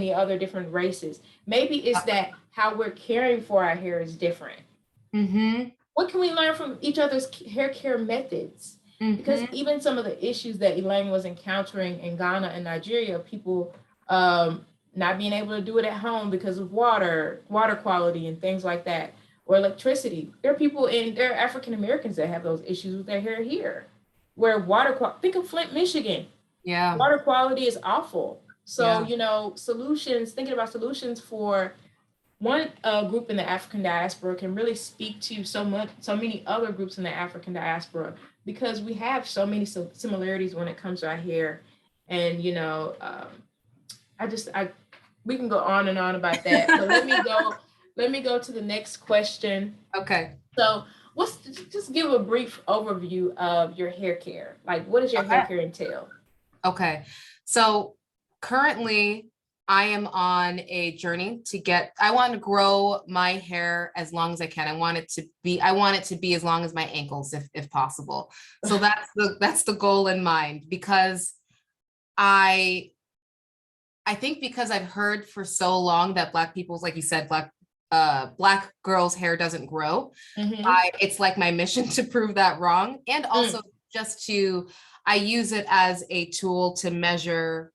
many other different races. Maybe it's that how we're caring for our hair is different. Mm-hmm. What can we learn from each other's hair care methods? Because Mm-hmm. even some of the issues that Elaine was encountering in Ghana and Nigeria, people not being able to do it at home because of water quality and things like that, or electricity. There are African Americans that have those issues with their hair here, where think of Flint, Michigan. Yeah. Water quality is awful. So, Yeah. thinking about solutions for one group in the African diaspora can really speak to so many other groups in the African diaspora, because we have so many similarities when it comes to our hair. And I we can go on and on about that. But let me go to the next question. Okay. So, what's just give a brief overview of your hair care. Like, what does your hair Okay. care entail? Okay. So currently I am on a journey I want to grow my hair as long as I can. I want it to be as long as my ankles if possible. So that's the goal in mind, because I think because I've heard for so long that Black people's, like you said, Black girls' hair doesn't grow. Mm-hmm. It's like my mission to prove that wrong. And also Mm. just I use it as a tool to measure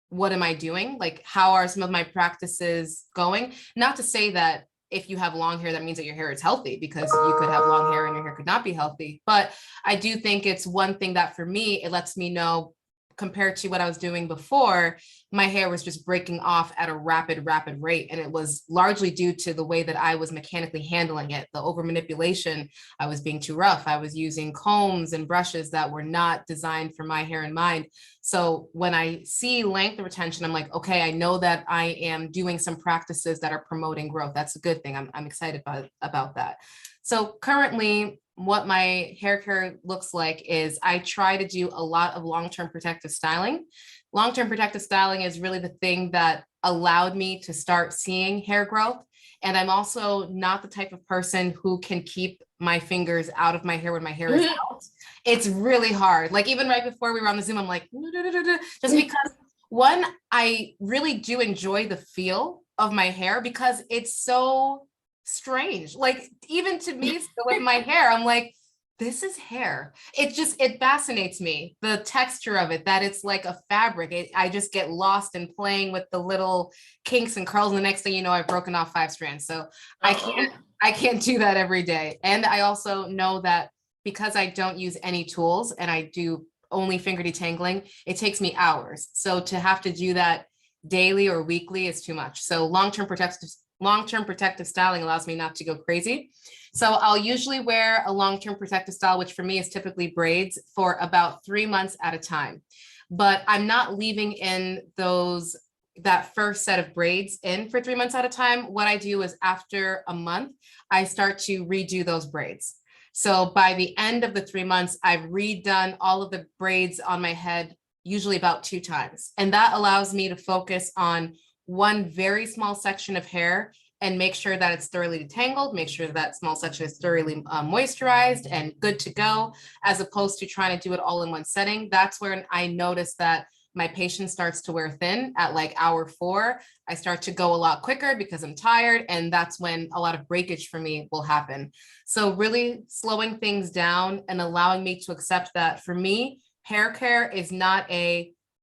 what am I doing? Like, how are some of my practices going? Not to say that if you have long hair, that means that your hair is healthy, because you could have long hair and your hair could not be healthy. But I do think it's one thing that for me, it lets me know, compared to what I was doing before, my hair was just breaking off at a rapid rate. And it was largely due to the way that I was mechanically handling it, the over manipulation. I was being too rough. I was using combs and brushes that were not designed for my hair in mind. So when I see length retention, I'm like, okay, I know that I am doing some practices that are promoting growth. That's a good thing. I'm excited about that. So currently, what my hair care looks like is I try to do a lot of long-term protective styling. Long-term protective styling is really the thing that allowed me to start seeing hair growth. And I'm also not the type of person who can keep my fingers out of my hair when my hair is out. It's really hard. Like, even right before we were on the Zoom, I'm like, just because, one, I really do enjoy the feel of my hair because it's so strange. Like, even to me, still with my hair, I'm like, this is hair. It fascinates me, the texture of it, that it's like a fabric. I just get lost in playing with the little kinks and curls. And the next thing you know, I've broken off 5 strands. So I can't, Oh. I can't do that every day. And I also know that because I don't use any tools and I do only finger detangling, it takes me hours. So to have to do that daily or weekly is too much. So long-term protective styling allows me not to go crazy. So I'll usually wear a long-term protective style, which for me is typically braids, for about 3 months at a time. But I'm not leaving in that first set of braids in for 3 months at a time. What I do is, after a month, I start to redo those braids. So by the end of the 3 months, I've redone all of the braids on my head, usually about 2 times. And that allows me to focus on one very small section of hair and make sure that it's thoroughly detangled, make sure that small section is thoroughly moisturized and good to go, as opposed to trying to do it all in one setting. That's where I notice that my patience starts to wear thin at like hour 4. I start to go a lot quicker because I'm tired, and that's when a lot of breakage for me will happen. So really slowing things down and allowing me to accept that, for me, hair care is not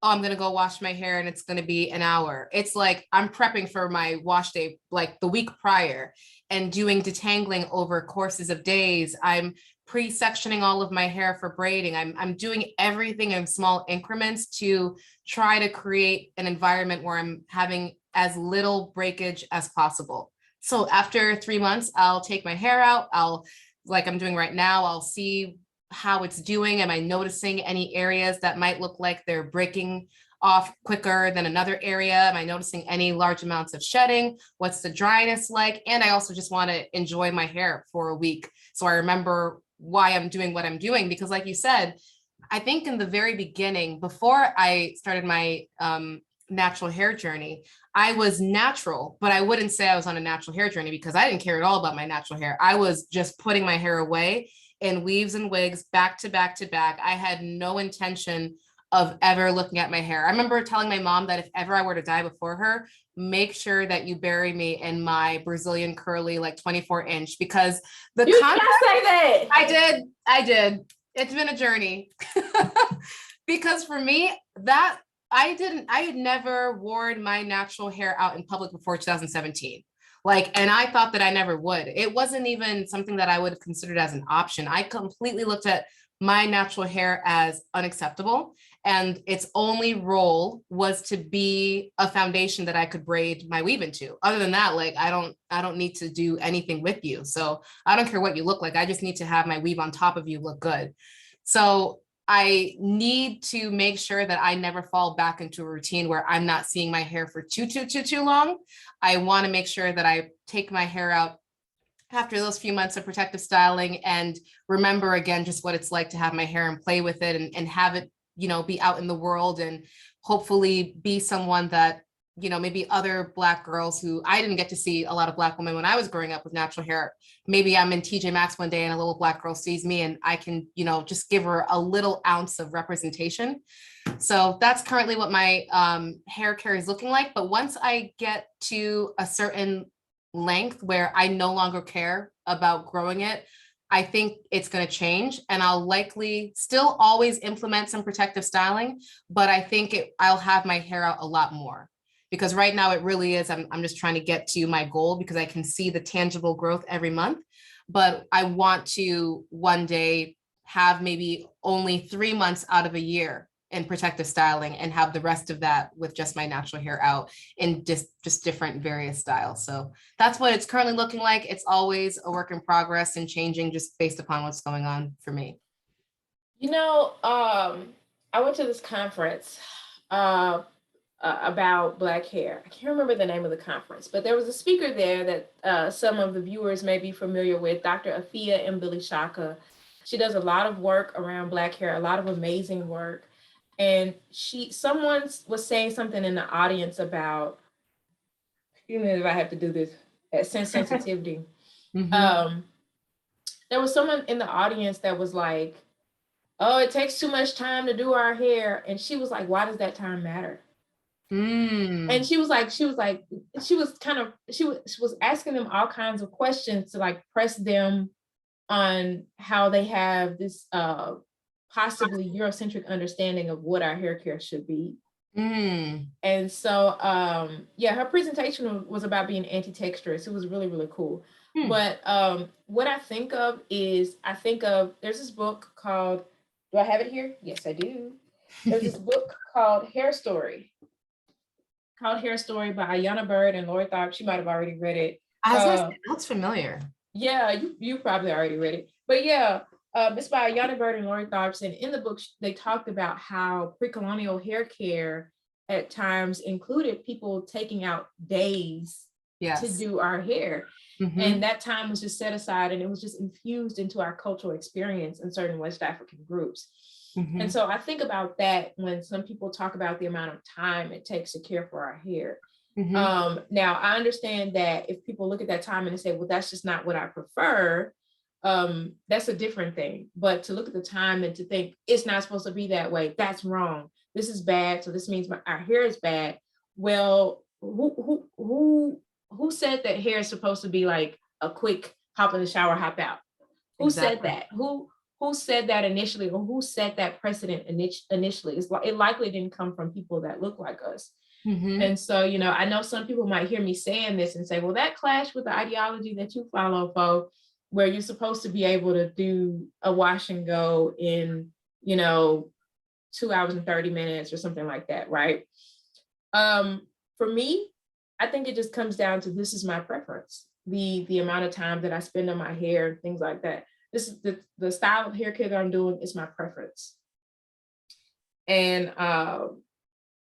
oh, I'm going to go wash my hair and it's going to be an hour. It's like I'm prepping for my wash day like the week prior and doing detangling over courses of days. I'm pre-sectioning all of my hair for braiding. I'm doing everything in small increments to try to create an environment where I'm having as little breakage as possible. So after 3 months, I'll take my hair out. Like I'm doing right now, I'll see how it's doing. Am I noticing any areas that might look like they're breaking off quicker than another area? Am I noticing any large amounts of shedding? What's the dryness like? And I also just want to enjoy my hair for a week, so I remember why I'm doing what I'm doing. Because like you said, I think in the very beginning, before I started my natural hair journey, I was natural, but I wouldn't say I was on a natural hair journey because I didn't care at all about my natural hair. I was just putting my hair away in weaves and wigs back to back to back. I had no intention of ever looking at my hair. I remember telling my mom that if ever I were to die before her, make sure that you bury me in my Brazilian curly, like 24-inch, because the You did concept, not say that. I did. It's been a journey. Because for me, that I had never worn my natural hair out in public before 2017. Like, and I thought that I never would. It wasn't even something that I would have considered as an option. I completely looked at my natural hair as unacceptable. And its only role was to be a foundation that I could braid my weave into. Other than that, like I don't need to do anything with you. So I don't care what you look like. I just need to have my weave on top of you look good. So I need to make sure that I never fall back into a routine where I'm not seeing my hair for too long. I want to make sure that I take my hair out after those few months of protective styling and remember again just what it's like to have my hair and play with it and have it, you know, be out in the world and hopefully be someone that, you know, maybe other Black girls who I didn't get to see a lot of Black women when I was growing up with natural hair. Maybe I'm in TJ Maxx one day and a little Black girl sees me and I can, you know, just give her a little ounce of representation. So that's currently what my hair care is looking like. But once I get to a certain length where I no longer care about growing it, I think it's going to change and I'll likely still always implement some protective styling, but I think I'll have my hair out a lot more because right now it really is, I'm just trying to get to my goal because I can see the tangible growth every month, but I want to one day have maybe only 3 months out of a year in protective styling and have the rest of that with just my natural hair out in just different various styles. So that's what it's currently looking like. It's always a work in progress and changing just based upon what's going on for me. You know, I went to this conference about Black hair. I can't remember the name of the conference, but there was a speaker there that some of the viewers may be familiar with, Dr. Afia Mbili Shaka. She does a lot of work around Black hair, a lot of amazing work. And someone was saying something in the audience about, excuse me if I have to do this, at sensitivity. Mm-hmm. There was someone in the audience that was like, oh, it takes too much time to do our hair. And she was like, why does that time matter? And she was asking them all kinds of questions to like press them on how they have this possibly Eurocentric understanding of what our hair care should be. And so, yeah, her presentation was about being anti-texturist. It was really, really cool. But what I think of is, there's this book called, do I have it here? Yes, I do. There's this book called Hair Story by Ayanna Bird and Lori Tharp. She might have already read it. I was gonna say, that's familiar. Yeah, you probably already read it. But yeah, it's by Ayanna Bird and Lori Tharp. And in the book, they talked about how pre-colonial hair care at times included people taking out days to do our hair. And that time was just set aside and it was just infused into our cultural experience in certain West African groups. And so I think about that when some people talk about the amount of time it takes to care for our hair. Now, I understand that if people look at that time and they say, well, that's just not what I prefer, that's a different thing. But to look at the time and to think it's not supposed to be that way, that's wrong. This is bad. So this means our hair is bad. Well, who said that hair is supposed to be like a quick hop in the shower, hop out? Who said that? Who said that initially, or who set that precedent initially? It likely didn't come from people that look like us. And so, you know, I know some people might hear me saying this and say, well, that clashed with the ideology that you follow, Fo, where you're supposed to be able to do a wash and go in, you know, 2 hours and 30 minutes or something like that, right? For me, I think it just comes down to, this is my preference. The amount of time that I spend on my hair and things like that. This is the style of hair care that I'm doing is my preference. And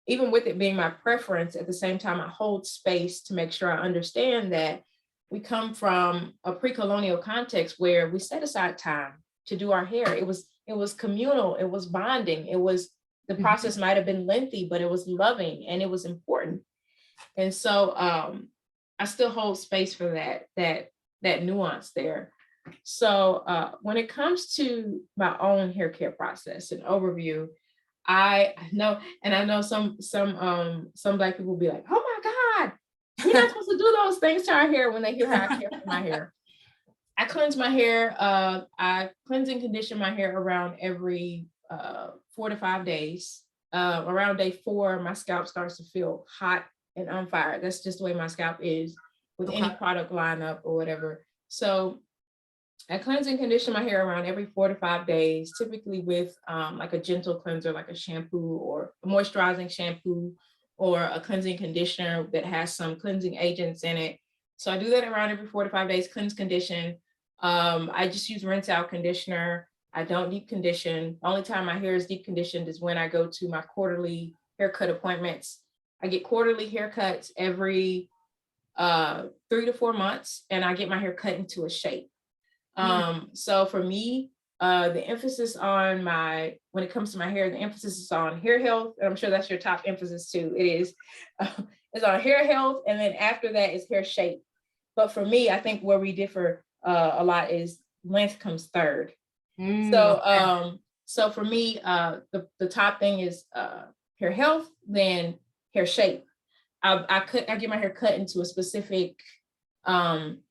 even with it being my preference, at the same time, I hold space to make sure I understand that we come from a pre-colonial context where we set aside time to do our hair. It was communal, it was bonding, the process might have been lengthy, but it was loving and it was important. And so I still hold space for that nuance there. So when it comes to my own hair care process and overview, I know, and I know some Black people be like, oh my God, we're not supposed to do those things to our hair when they hear how I care for my hair. I cleanse my hair. I cleanse and condition my hair around every 4 to 5 days. Around day 4, my scalp starts to feel hot and on fire. That's just the way my scalp is with any Okay. product lineup or whatever. So I cleanse and condition my hair around every 4 to 5 days, typically with like a gentle cleanser, like a shampoo or a moisturizing shampoo or a cleansing conditioner that has some cleansing agents in it. So I do that around every 4 to 5 days, cleanse, condition. I just use rinse out conditioner. I don't deep condition. The only time my hair is deep conditioned is when I go to my quarterly haircut appointments. I get quarterly haircuts every 3 to 4 months, and I get my hair cut into a shape. So for me, the emphasis on when it comes to my hair, the emphasis is on hair health. And I'm sure that's your top emphasis too. It is, it's on hair health. And then after that is hair shape. But for me, I think where we differ a lot is length comes third. So, Okay. so for me, the top thing is hair health, then hair shape. I get my hair cut into a specific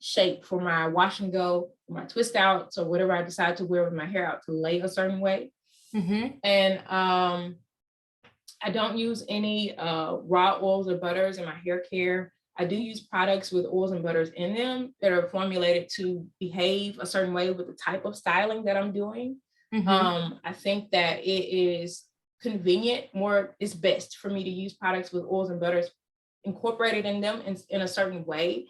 shape for my wash and go, my twist outs, or whatever I decide to wear with my hair out to lay a certain way. And I don't use any raw oils or butters in my hair care. I do use products with oils and butters in them that are formulated to behave a certain way with the type of styling that I'm doing. I think that it is convenient, it's best for me to use products with oils and butters incorporated in them in a certain way,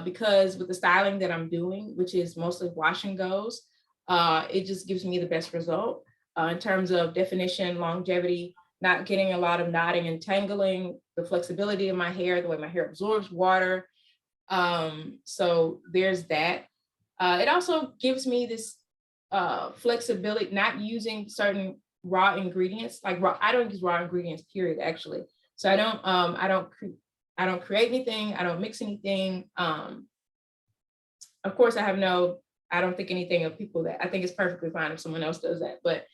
because with the styling that I'm doing, which is mostly wash and goes, it just gives me the best result in terms of definition, longevity, not getting a lot of knotting and tangling, the flexibility of my hair, the way my hair absorbs water. So there's that. It also gives me this flexibility, not using certain raw ingredients, like I don't use raw ingredients, period, actually. So I don't create anything. I don't mix anything. Of course, I don't think anything of people that I think it's perfectly fine if someone else does that, but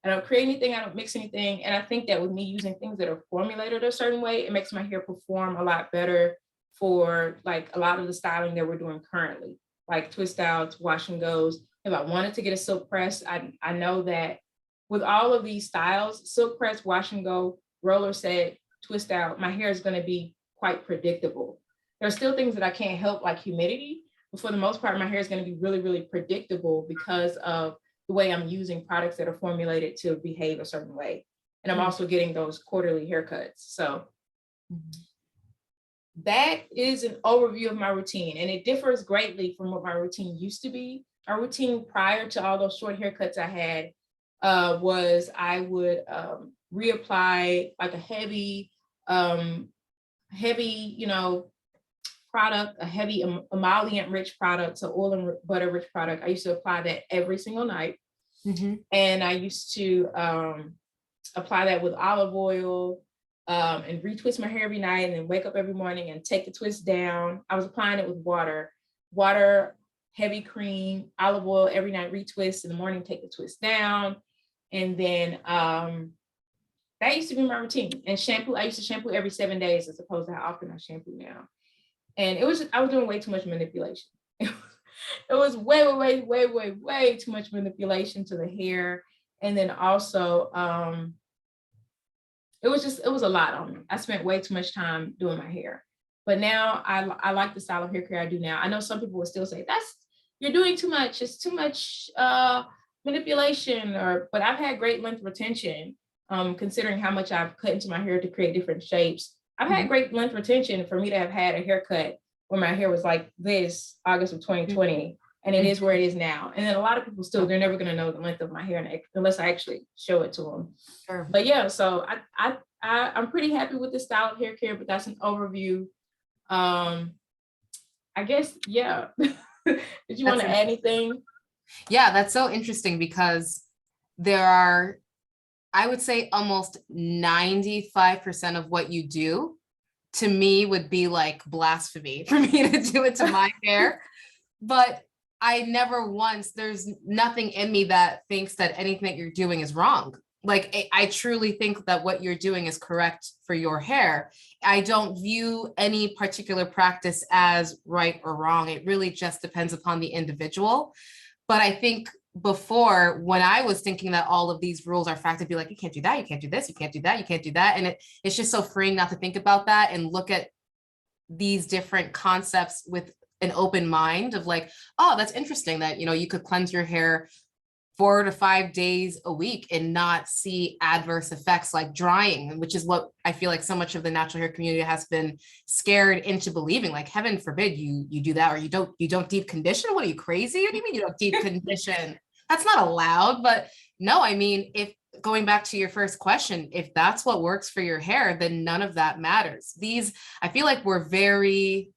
I don't create anything. I don't mix anything. And I think that with me using things that are formulated a certain way, it makes my hair perform a lot better for like a lot of the styling that we're doing currently, like twist outs, wash and goes. If I wanted to get a silk press, I know that with all of these styles, silk press, wash and go, roller set, twist out, my hair is going to be quite predictable. There's still things that I can't help, like humidity, but for the most part, my hair is going to be really, really predictable because of the way I'm using products that are formulated to behave a certain way. And I'm also getting those quarterly haircuts. So that is an overview of my routine, and it differs greatly from what my routine used to be. Our routine prior to all those short haircuts I had was I would reapply like a heavy, product, a heavy emollient rich product, so oil and butter rich product. I used to apply that every single night. And I used to apply that with olive oil and retwist my hair every night, and then wake up every morning and take the twist down. I was applying it with water, heavy cream, olive oil every night, retwist in the morning, take the twist down. And then that used to be my routine. And shampoo, I used to shampoo every 7 days as opposed to how often I shampoo now. And I was doing way too much manipulation. It was way too much manipulation to the hair. And then also, it was a lot on me. I spent way too much time doing my hair. But now I like the style of hair care I do now. I know some people will still say, you're doing too much. It's too much manipulation, but I've had great length retention, considering how much I've cut into my hair to create different shapes. I've had great length retention for me to have had a haircut when my hair was like this August of 2020, and it is where it is now. And then a lot of people they're never going to know the length of my hair unless I actually show it to them. Sure. But yeah, so I'm pretty happy with the style of hair care, but that's an overview. I guess, yeah. Did you want to add anything? Yeah, that's so interesting because there are, I would say almost 95% of what you do to me would be like blasphemy for me to do it to my hair. But I never once, there's nothing in me that thinks that anything that you're doing is wrong. Like I truly think that what you're doing is correct for your hair. I don't view any particular practice as right or wrong. It really just depends upon the individual. But I think before, when I was thinking that all of these rules are fact, I'd be like, you can't do that, you can't do this, you can't do that, you can't do that. And it's just so freeing not to think about that and look at these different concepts with an open mind of like, oh, that's interesting that, you know, you could cleanse your hair 4 to 5 days a week and not see adverse effects like drying, which is what I feel like so much of the natural hair community has been scared into believing. Like, heaven forbid you do that, or you don't deep condition. What are you, crazy? What do you mean you don't deep condition? That's not allowed. But no, I mean, if going back to your first question, if that's what works for your hair, then none of that matters. These, I feel like we're very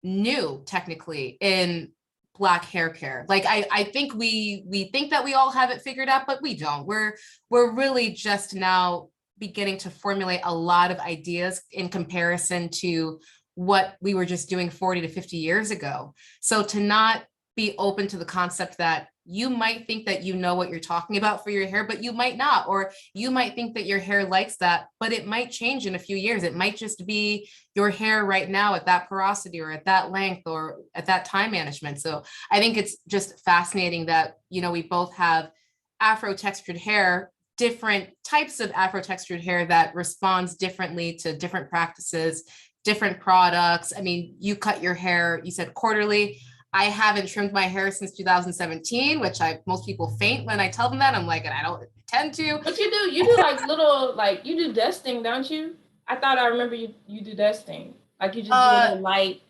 new technically in Black hair care. Like I think we think that we all have it figured out, but we don't. We're really just now beginning to formulate a lot of ideas in comparison to what we were just doing 40 to 50 years ago. So to not be open to the concept that you might think that you know what you're talking about for your hair, but you might not, or you might think that your hair likes that, but it might change in a few years. It might just be your hair right now at that porosity or at that length or at that time management. So I think it's just fascinating that, you know, we both have Afro textured hair, different types of Afro textured hair that responds differently to different practices, different products. I mean, you cut your hair, you said quarterly. I haven't trimmed my hair since 2017, which most people faint when I tell them that. I'm like, and I don't intend to. But you do like little, like you do dusting, don't you? I thought I remember you do dusting. Like you just do a little light.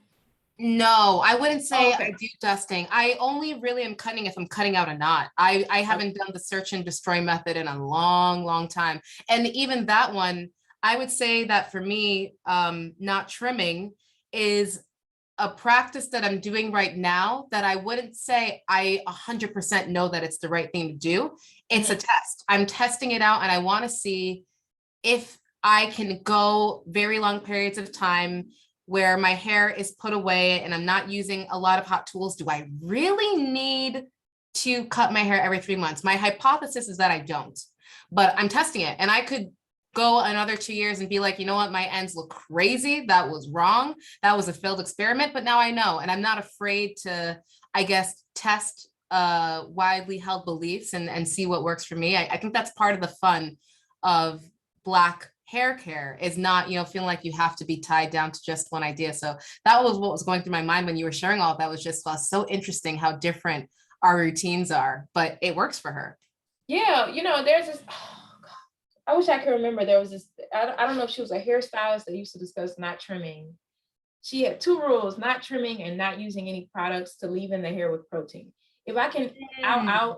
No, I wouldn't say Okay. I do dusting. I only really am cutting if I'm cutting out a knot. I haven't done the search and destroy method in a long, long time. And even that one, I would say that for me, not trimming is a practice that I'm doing right now that I wouldn't say I 100% know that it's the right thing to do. It's a test. I'm testing it out and I want to see if I can go very long periods of time where my hair is put away and I'm not using a lot of hot tools. Do I really need to cut my hair every 3 months? My hypothesis is that I don't, but I'm testing it and I could go another 2 years and be like, you know what, my ends look crazy. That was wrong. That was a failed experiment, but now I know. And I'm not afraid to, I guess, test widely held beliefs and see what works for me. I think that's part of the fun of Black hair care, is not, you know, feeling like you have to be tied down to just one idea. So that was what was going through my mind when you were sharing all of that. Was just so interesting how different our routines are, but it works for her. Yeah, you know, there's this, oh God, I wish I could remember. There was this, I don't know if she was a hairstylist that used to discuss not trimming. She had two rules: not trimming and not using any products to leave in the hair with protein. If I can,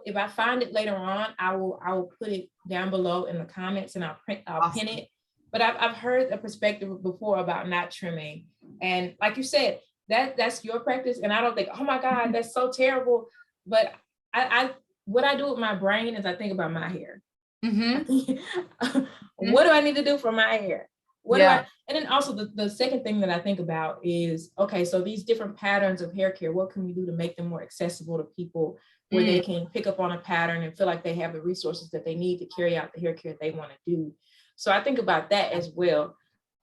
if I find it later on, I will put it down below in the comments and I'll pin Awesome. it. But I've heard a perspective before about not trimming. And like you said, that's your practice. And I don't think, oh my God, that's so terrible. But I what I do with my brain is I think about my hair. What do I need to do for my hair? What do I, and then also the second thing that I think about is, okay, so these different patterns of hair care, what can we do to make them more accessible to people where they can pick up on a pattern and feel like they have the resources that they need to carry out the hair care they want to do. So I think about that as well.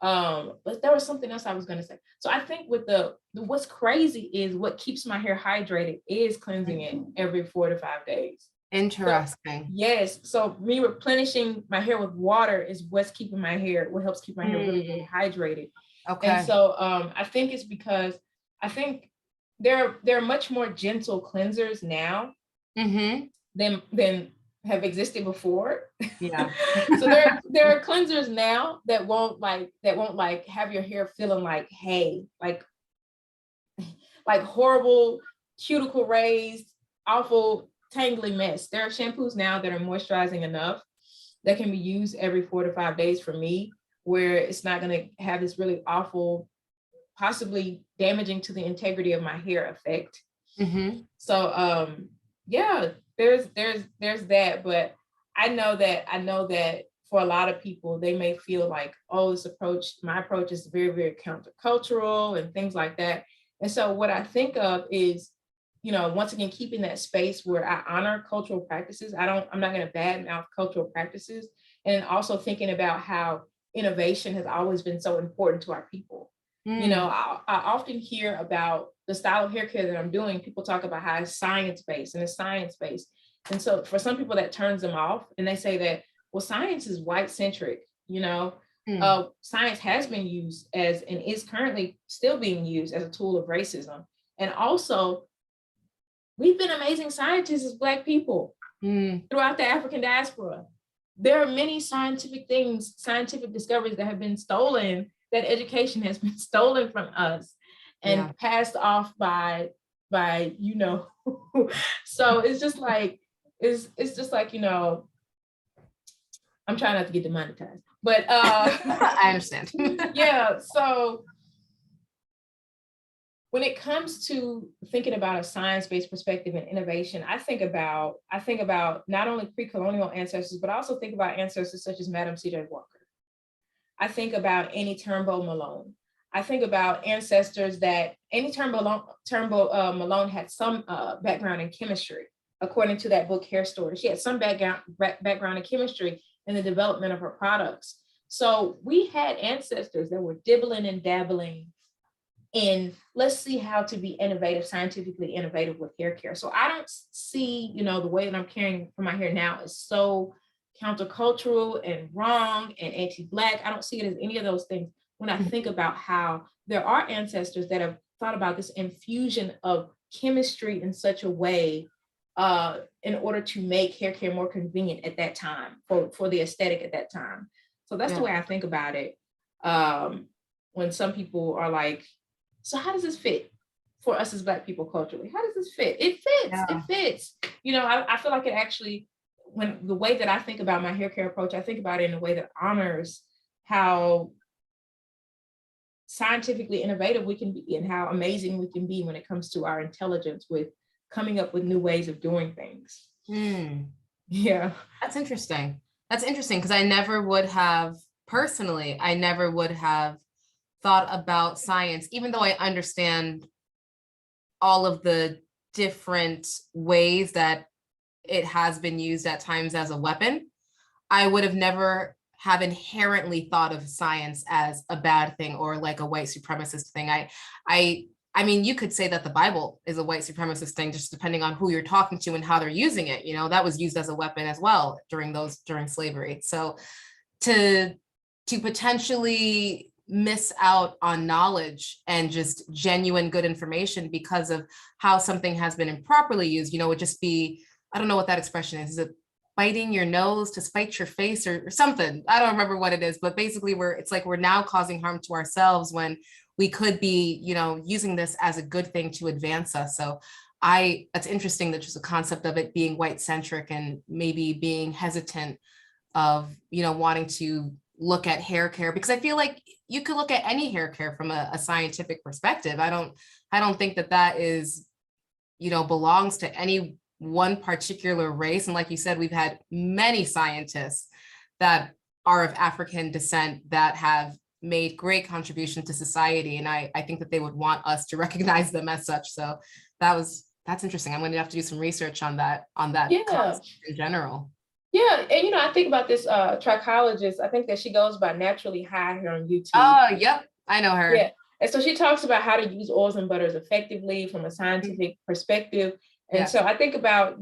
But there was something else I was going to say. So I think with the what's crazy is what keeps my hair hydrated is cleansing it every 4 to 5 days. Interesting. So, yes. So me replenishing my hair with water is what's keeping my hair, what helps keep my hair really, really hydrated. Okay. And so I think it's because I think there are much more gentle cleansers now than have existed before. Yeah. So there are cleansers now that won't like have your hair feeling like hay, like horrible cuticle raised, awful tangly mess. There are shampoos now that are moisturizing enough that can be used every 4 to 5 days for me, where it's not going to have this really awful, possibly damaging to the integrity of my hair effect. So yeah, there's that. But I know that for a lot of people, they may feel like, oh, my approach is very, very countercultural and things like that. And so what I think of is once again, keeping that space where I honor cultural practices. I'm not going to badmouth cultural practices. And also thinking about how innovation has always been so important to our people. I often hear about the style of hair care that I'm doing. People talk about how it's science-based and it's science-based. And so for some people that turns them off, and they say that, well, science is white-centric, science has been used as, and is currently still being used as, a tool of racism. And also, we've been amazing scientists as Black people throughout the African diaspora. There are many scientific discoveries that have been stolen, that education has been stolen from us and passed off by so it's just like, I'm trying not to get demonetized, but I understand. Yeah, so when it comes to thinking about a science-based perspective and innovation, I think about not only pre-colonial ancestors, but I also think about ancestors such as Madam C.J. Walker. I think about Annie Turnbull Malone. I think about ancestors that Annie Turnbull Malone had some background in chemistry, according to that book, Hair Stories. She had some background in chemistry in the development of her products. So we had ancestors that were dibbling and dabbling in, let's see how to be innovative, scientifically innovative with hair care. So I don't see, the way that I'm caring for my hair now is so countercultural and wrong and anti-Black. I don't see it as any of those things when I think about how there are ancestors that have thought about this infusion of chemistry in such a way in order to make hair care more convenient at that time, for the aesthetic at that time. So that's the way I think about it. When some people are like, so how does this fit for us as Black people culturally? How does this fit? It fits. Yeah. It fits. I feel like it actually, when the way that I think about my hair care approach, I think about it in a way that honors how scientifically innovative we can be and how amazing we can be when it comes to our intelligence with coming up with new ways of doing things. Yeah. That's interesting. Because I never would have thought about science, even though I understand all of the different ways that it has been used at times as a weapon. I would have never have inherently thought of science as a bad thing or like a white supremacist thing. I mean, you could say that the Bible is a white supremacist thing, just depending on who you're talking to and how they're using it. That was used as a weapon as well during slavery. So to potentially miss out on knowledge and just genuine good information because of how something has been improperly used, would just be, I don't know what that expression is. Is it biting your nose to spite your face or something? I don't remember what it is, but basically it's like we're now causing harm to ourselves when we could be, using this as a good thing to advance us. So that's interesting, that just the concept of it being white centric and maybe being hesitant of, wanting to look at hair care, because I feel like you could look at any hair care from a scientific perspective. I don't think that is, belongs to any one particular race. And like you said, we've had many scientists that are of African descent that have made great contribution to society. And I think that they would want us to recognize them as such. So that's interesting. I'm going to have to do some research on that concept in general. Yeah, and I think about this trichologist. I think that she goes by Naturally High here on YouTube. Oh, yep, I know her. Yeah, and so she talks about how to use oils and butters effectively from a scientific perspective. And so I think about,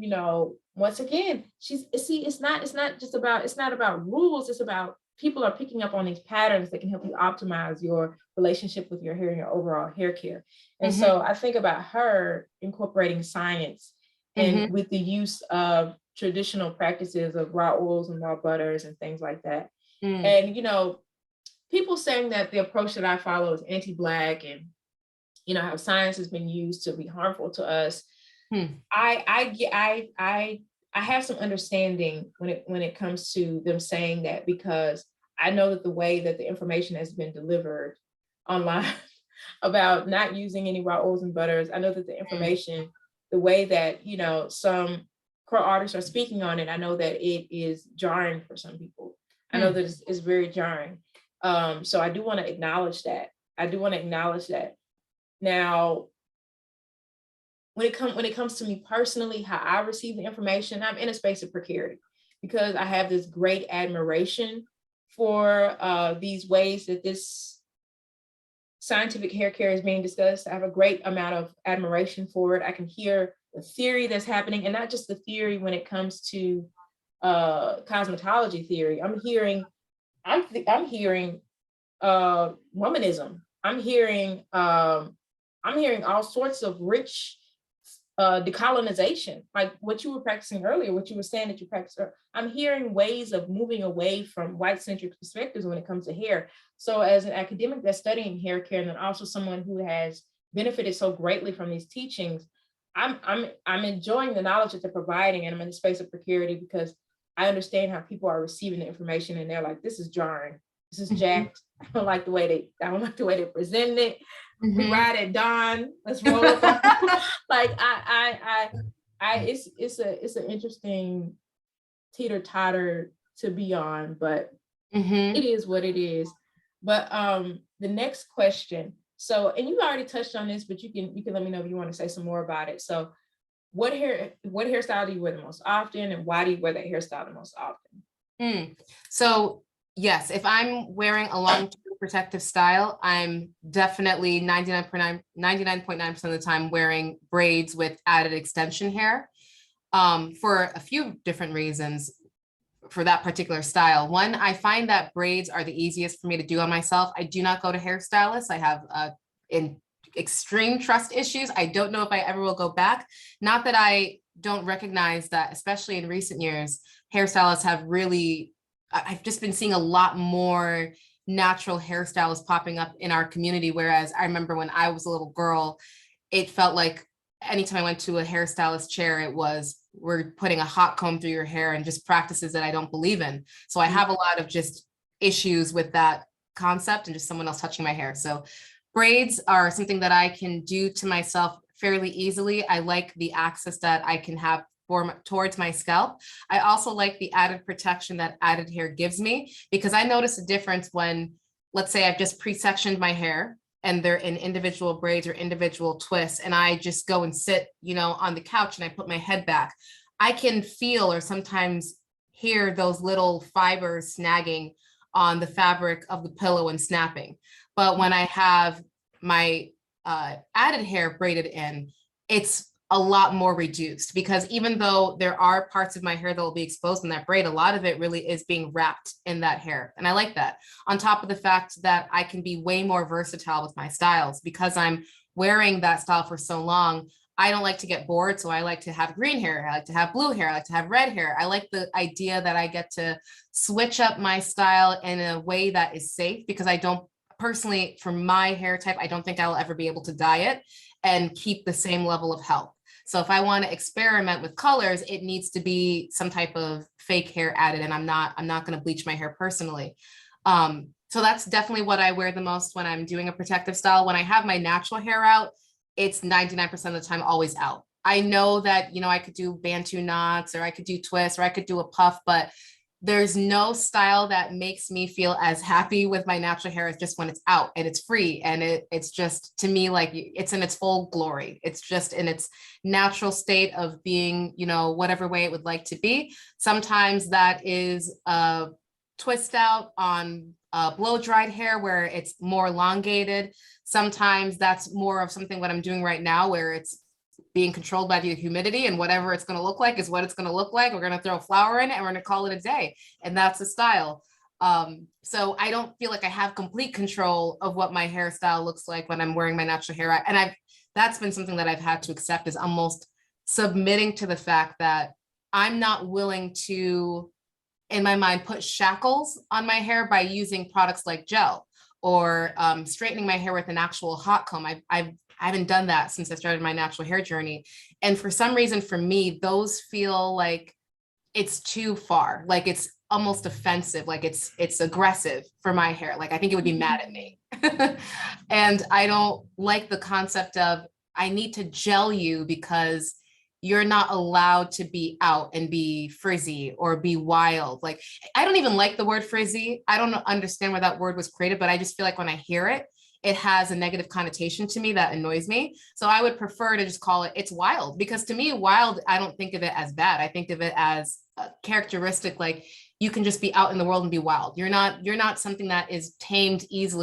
once again, it's not about rules. It's about people are picking up on these patterns that can help you optimize your relationship with your hair and your overall hair care. And so I think about her incorporating science and with the use of traditional practices of raw oils and raw butters and things like that. And, people saying that the approach that I follow is anti-Black and, how science has been used to be harmful to us. I have some understanding when it comes to them saying that, because I know that the way that the information has been delivered online about not using any raw oils and butters, I know that the information, the way that, some curl artists are speaking on it, I know that it is jarring for some people. I know that it's very jarring. So I do want to acknowledge that. Now, when it comes to me personally, how I receive the information, I'm in a space of precarity because I have this great admiration for these ways that this scientific hair care is being discussed. I have a great amount of admiration for it. I can hear the theory that's happening, and not just the theory when it comes to cosmetology theory. I'm hearing womanism. I'm hearing all sorts of rich decolonization, like what you were practicing earlier, what you were saying that you practice. I'm hearing ways of moving away from white-centric perspectives when it comes to hair. So as an academic that's studying hair care, and then also someone who has benefited so greatly from these teachings, I'm enjoying the knowledge that they're providing, and I'm in a space of precarity because I understand how people are receiving the information and they're like, this is jarring, this is jacked. I don't like the way they present it. We ride at dawn. Let's roll up. Like it's an interesting teeter totter to be on, but it is what it is. But the next question. So, and you already touched on this, but you can let me know if you want to say some more about it. So, what hairstyle do you wear the most often, and why do you wear that hairstyle the most often? So yes, if I'm wearing a long protective style, I'm definitely 99.9% of the time wearing braids with added extension hair, for a few different reasons for that particular style. One, I find that braids are the easiest for me to do on myself. I do not go to hairstylists. I have in extreme trust issues. I don't know if I ever will go back. Not that I don't recognize that, especially in recent years, hairstylists have really, I've just been seeing a lot more natural hairstyles popping up in our community. Whereas I remember when I was a little girl, it felt like anytime I went to a hairstylist chair, it was, we're putting a hot comb through your hair and just practices that I don't believe in. So I have a lot of just issues with that concept and just someone else touching my hair. So braids are something that I can do to myself fairly easily. I like the access that I can have towards my scalp. I also like the added protection that added hair gives me, because I notice a difference when, let's say I've just pre-sectioned my hair and they're in individual braids or individual twists, and I just go and sit, on the couch and I put my head back. I can feel or sometimes hear those little fibers snagging on the fabric of the pillow and snapping. But when I have my added hair braided in, it's a lot more reduced, because even though there are parts of my hair that will be exposed in that braid, a lot of it really is being wrapped in that hair. And I like that. On top of the fact that I can be way more versatile with my styles, because I'm wearing that style for so long. I don't like to get bored. So I like to have green hair. I like to have blue hair. I like to have red hair. I like the idea that I get to switch up my style in a way that is safe, because I don't personally, for my hair type, I don't think I'll ever be able to dye it and keep the same level of health. So if I want to experiment with colors, it needs to be some type of fake hair added, and I'm not going to bleach my hair personally. So that's definitely what I wear the most when I'm doing a protective style. When I have my natural hair out, it's 99% of the time always out. I know that, I could do Bantu knots, or I could do twists, or I could do a puff, but there's no style that makes me feel as happy with my natural hair as just when it's out and it's free. And it's just, to me, like it's in its full glory. It's just in its natural state of being, whatever way it would like to be. Sometimes that is a twist out on blow dried hair where it's more elongated. Sometimes that's more of something what I'm doing right now, where it's being controlled by the humidity, and whatever it's going to look like is what it's going to look like. We're going to throw a flower in it and we're going to call it a day. And that's the style. So I don't feel like I have complete control of what my hairstyle looks like when I'm wearing my natural hair. And that's been something that I've had to accept, is almost submitting to the fact that I'm not willing to, in my mind, put shackles on my hair by using products like gel or straightening my hair with an actual hot comb. I haven't done that since I started my natural hair journey. And for some reason, for me, those feel like it's too far. Like it's almost offensive. Like it's aggressive for my hair. Like I think it would be mad at me. And I don't like the concept of, I need to gel you because you're not allowed to be out and be frizzy or be wild. Like, I don't even like the word frizzy. I don't understand where that word was created, but I just feel like when I hear it, it has a negative connotation to me that annoys me. So I would prefer to just call it's wild, because to me, wild, I don't think of it as bad. I think of it as a characteristic, like you can just be out in the world and be wild. You're not something that is tamed easily